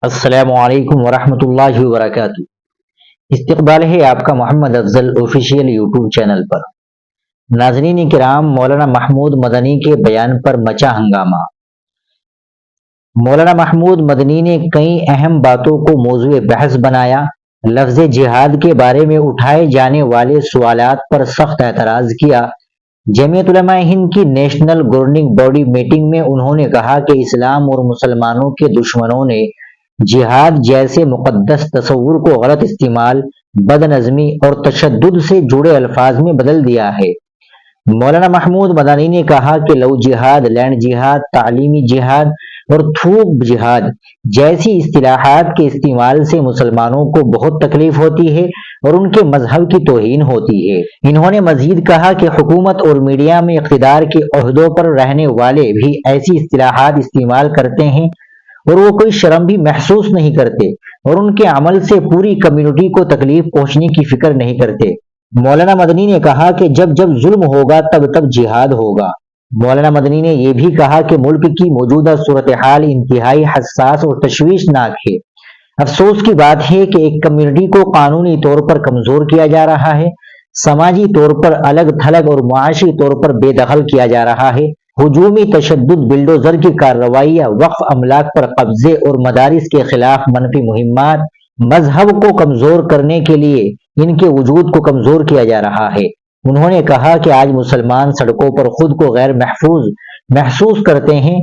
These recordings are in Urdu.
السلام علیکم ورحمۃ اللہ وبرکاتہ۔ استقبال ہے آپ کا محمد افضل آفیشیل یوٹیوب چینل پر۔ ناظرین کرام، مولانا محمود مدنی کے بیان پر مچا ہنگامہ۔ مولانا محمود مدنی نے کئی اہم باتوں کو موضوع بحث بنایا۔ لفظ جہاد کے بارے میں اٹھائے جانے والے سوالات پر سخت اعتراض کیا۔ جمعیت علماء ہند کی نیشنل گورننگ باڈی میٹنگ میں انہوں نے کہا کہ اسلام اور مسلمانوں کے دشمنوں نے جہاد جیسے مقدس تصور کو غلط استعمال، بد نظمی اور تشدد سے جڑے الفاظ میں بدل دیا ہے۔ مولانا محمود مدنی نے کہا کہ لو جہاد، لینڈ جہاد، تعلیمی جہاد اور تھوک جہاد جیسی اصطلاحات کے استعمال سے مسلمانوں کو بہت تکلیف ہوتی ہے اور ان کے مذہب کی توہین ہوتی ہے۔ انہوں نے مزید کہا کہ حکومت اور میڈیا میں اقتدار کے عہدوں پر رہنے والے بھی ایسی اصطلاحات استعمال کرتے ہیں اور وہ کوئی شرم بھی محسوس نہیں کرتے اور ان کے عمل سے پوری کمیونٹی کو تکلیف پہنچنے کی فکر نہیں کرتے۔ مولانا مدنی نے کہا کہ جب جب ظلم ہوگا تب تب جہاد ہوگا۔ مولانا مدنی نے یہ بھی کہا کہ ملک کی موجودہ صورتحال انتہائی حساس اور تشویشناک ہے۔ افسوس کی بات ہے کہ ایک کمیونٹی کو قانونی طور پر کمزور کیا جا رہا ہے، سماجی طور پر الگ تھلگ اور معاشی طور پر بے دخل کیا جا رہا ہے۔ ہجومی تشدد، بلڈوزر کی کارروائیاں، وقف املاک پر قبضے اور مدارس کے خلاف منفی مہمات مذہب کو کمزور کرنے کے لیے ان کے وجود کو کمزور کیا جا رہا ہے۔ انہوں نے کہا کہ آج مسلمان سڑکوں پر خود کو غیر محفوظ محسوس کرتے ہیں،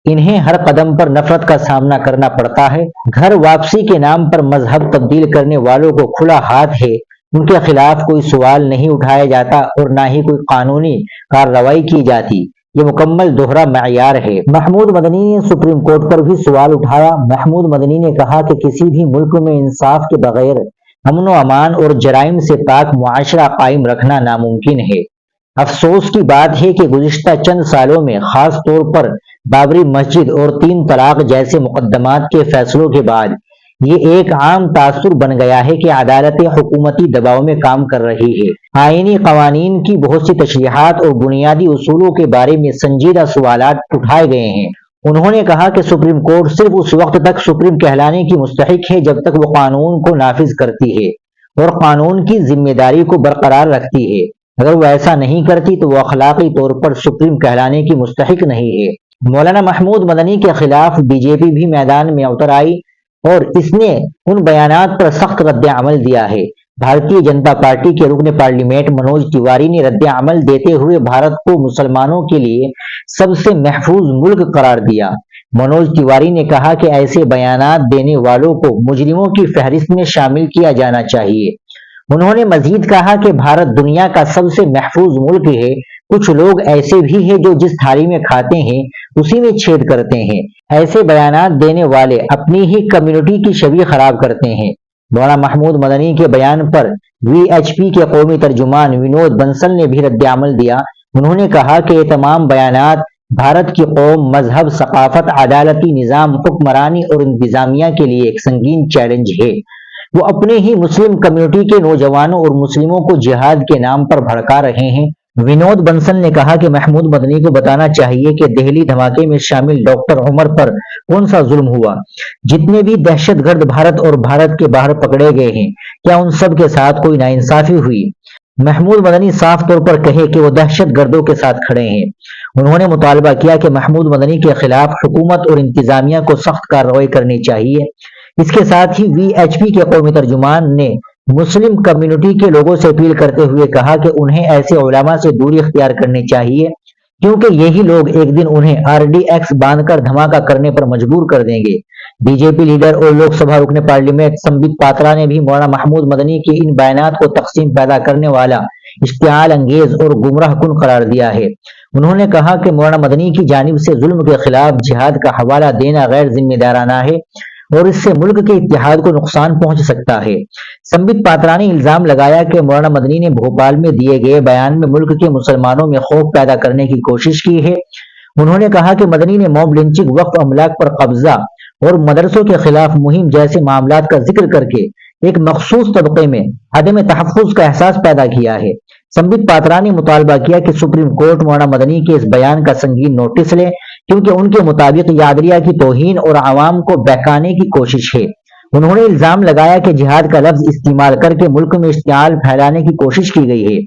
انہیں ہر قدم پر نفرت کا سامنا کرنا پڑتا ہے۔ گھر واپسی کے نام پر مذہب تبدیل کرنے والوں کو کھلا ہاتھ ہے، ان کے خلاف کوئی سوال نہیں اٹھایا جاتا اور نہ ہی کوئی قانونی کارروائی کی جاتی۔ یہ مکمل دوہرا معیار ہے۔ محمود مدنی نے سپریم کورٹ پر بھی سوال اٹھایا۔ محمود مدنی نے کہا کہ کسی بھی ملک میں انصاف کے بغیر امن و امان اور جرائم سے پاک معاشرہ قائم رکھنا ناممکن ہے۔ افسوس کی بات ہے کہ گزشتہ چند سالوں میں، خاص طور پر بابری مسجد اور 3 طلاق جیسے مقدمات کے فیصلوں کے بعد، یہ ایک عام تاثر بن گیا ہے کہ عدالت حکومتی دباؤ میں کام کر رہی ہے۔ آئینی قوانین کی بہت سی تشریحات اور بنیادی اصولوں کے بارے میں سنجیدہ سوالات اٹھائے گئے ہیں۔ انہوں نے کہا کہ سپریم کورٹ صرف اس وقت تک سپریم کہلانے کی مستحق ہے جب تک وہ قانون کو نافذ کرتی ہے اور قانون کی ذمہ داری کو برقرار رکھتی ہے۔ اگر وہ ایسا نہیں کرتی تو وہ اخلاقی طور پر سپریم کہلانے کی مستحق نہیں ہے۔ مولانا محمود مدنی کے خلاف بی جے پی بھی میدان میں اتر آئی اور اس نے ان بیانات پر سخت رد عمل دیا ہے۔ بھارتیہ جنتا پارٹی کے رکن پارلیمنٹ منوج تیواری نے رد عمل دیتے ہوئے بھارت کو مسلمانوں کے لیے سب سے محفوظ ملک قرار دیا۔ منوج تیواری نے کہا کہ ایسے بیانات دینے والوں کو مجرموں کی فہرست میں شامل کیا جانا چاہیے۔ انہوں نے مزید کہا کہ بھارت دنیا کا سب سے محفوظ ملک ہے۔ کچھ لوگ ایسے بھی ہیں جو جس تھالی میں کھاتے ہیں اسی میں چھید کرتے ہیں۔ ایسے بیانات دینے والے اپنی ہی کمیونٹی کی شبیہ خراب کرتے ہیں۔ مولانا محمود مدنی کے بیان پر وی ایچ پی کے قومی ترجمان ونود بنسل نے بھی رد عمل دیا۔ انہوں نے کہا کہ یہ تمام بیانات بھارت کی قوم، مذہب، ثقافت، عدالتی نظام، حکمرانی اور انتظامیہ کے لیے ایک سنگین چیلنج ہے۔ وہ اپنے ہی مسلم کمیونٹی کے نوجوانوں اور مسلموں کو جہاد کے نام پر بھڑکا رہے ہیں۔ ونود بنسل نے کہا کہ محمود مدنی کو بتانا چاہیے کہ دہلی دھماکے میں شامل ڈاکٹر عمر پر کون سا ظلم ہوا۔ جتنے بھی دہشت گرد بھارت اور بھارت کے باہر پکڑے گئے ہیں، کیا ان سب کے ساتھ کوئی ناانصافی ہوئی؟ محمود مدنی صاف طور پر کہے کہ وہ دہشت گردوں کے ساتھ کھڑے ہیں۔ انہوں نے مطالبہ کیا کہ محمود مدنی کے خلاف حکومت اور انتظامیہ کو سخت کارروائی کرنی چاہیے۔ اس کے ساتھ ہی وی ایچ پی کے قومی ترجمان نے مسلم کمیونٹی کے لوگوں سے اپیل کرتے ہوئے کہا کہ انہیں ایسے علماء سے دوری اختیار کرنی چاہیے کیونکہ یہی لوگ ایک دن انہیں آر ڈی ایکس باندھ کر دھماکہ کرنے پر مجبور کر دیں گے۔ بی جے پی لیڈر اور لوک سبھا رکن پارلیمنٹ سمبت پاترا نے بھی مولانا محمود مدنی کے ان بیانات کو تقسیم پیدا کرنے والا، اشتعال انگیز اور گمراہ کن قرار دیا ہے۔ انہوں نے کہا کہ مولانا مدنی کی جانب سے ظلم کے خلاف جہاد کا حوالہ دینا غیر ذمہ دارانہ ہے اور اس سے ملک کے اتحاد کو نقصان پہنچ سکتا ہے۔ سمبت پاترا نے الزام لگایا کہ مولانا مدنی نے بھوپال میں دیے گئے بیان میں ملک کے مسلمانوں میں خوف پیدا کرنے کی کوشش کی ہے۔ انہوں نے کہا کہ مدنی نے موب لنچنگ، وقف املاک پر قبضہ اور مدرسوں کے خلاف مہم جیسے معاملات کا ذکر کر کے ایک مخصوص طبقے میں عدم تحفظ کا احساس پیدا کیا ہے۔ سمبت پاترا نے مطالبہ کیا کہ سپریم کورٹ مولانا مدنی کے اس بیان کا سنگین نوٹس لے کیونکہ ان کے مطابق یہ عدلیہ کی توہین اور عوام کو بہکانے کی کوشش ہے۔ انہوں نے الزام لگایا کہ جہاد کا لفظ استعمال کر کے ملک میں اشتعال پھیلانے کی کوشش کی گئی ہے۔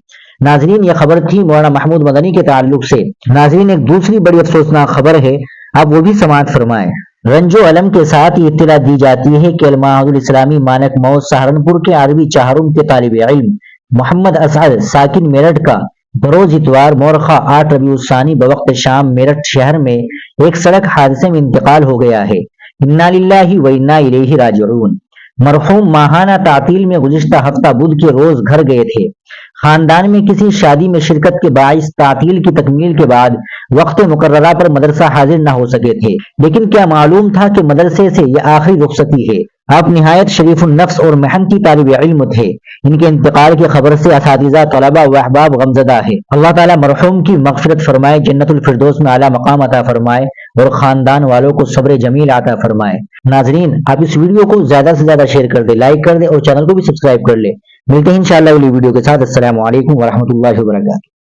ناظرین، یہ خبر تھی مولانا محمود مدنی کے تعلق سے۔ ناظرین، ایک دوسری بڑی افسوسناک خبر ہے، آپ وہ بھی سماعت فرمائیں۔ رنج و الم کے ساتھ یہ اطلاع دی جاتی ہے کہ المعہد الاسلامی مانک موت سہارنپور کے عربی چہارم کے طالب علم محمد اسعد ساکن میرٹھ کا بروز اتوار مورخہ 8 ربیع الثانی بوقت شام میرٹھ شہر میں ایک سڑک حادثے میں انتقال ہو گیا ہے۔ انا للہ و انا الیہ راجعون۔ مرحوم ماہانہ تعطیل میں گزشتہ ہفتہ بدھ کے روز گھر گئے تھے۔ خاندان میں کسی شادی میں شرکت کے باعث تعطیل کی تکمیل کے بعد وقت مقررہ پر مدرسہ حاضر نہ ہو سکے تھے، لیکن کیا معلوم تھا کہ مدرسے سے یہ آخری رخصتی ہے۔ آپ نہایت شریف النفس اور محنتی طالب علم تھے۔ ان کے انتقال کی خبر سے اساتذہ، طلبہ و احباب غمزدہ ہے۔ اللہ تعالیٰ مرحوم کی مغفرت فرمائے، جنت الفردوس میں اعلیٰ مقام عطا فرمائے اور خاندان والوں کو صبر جمیل عطا فرمائے۔ ناظرین، آپ اس ویڈیو کو زیادہ سے زیادہ شیئر کر دیں، لائک کر دیں اور چینل کو بھی سبسکرائب کر لیں۔ ملتے ہیں انشاءاللہ اگلی ویڈیو کے ساتھ۔ السلام علیکم ورحمۃ اللہ وبرکاتہ۔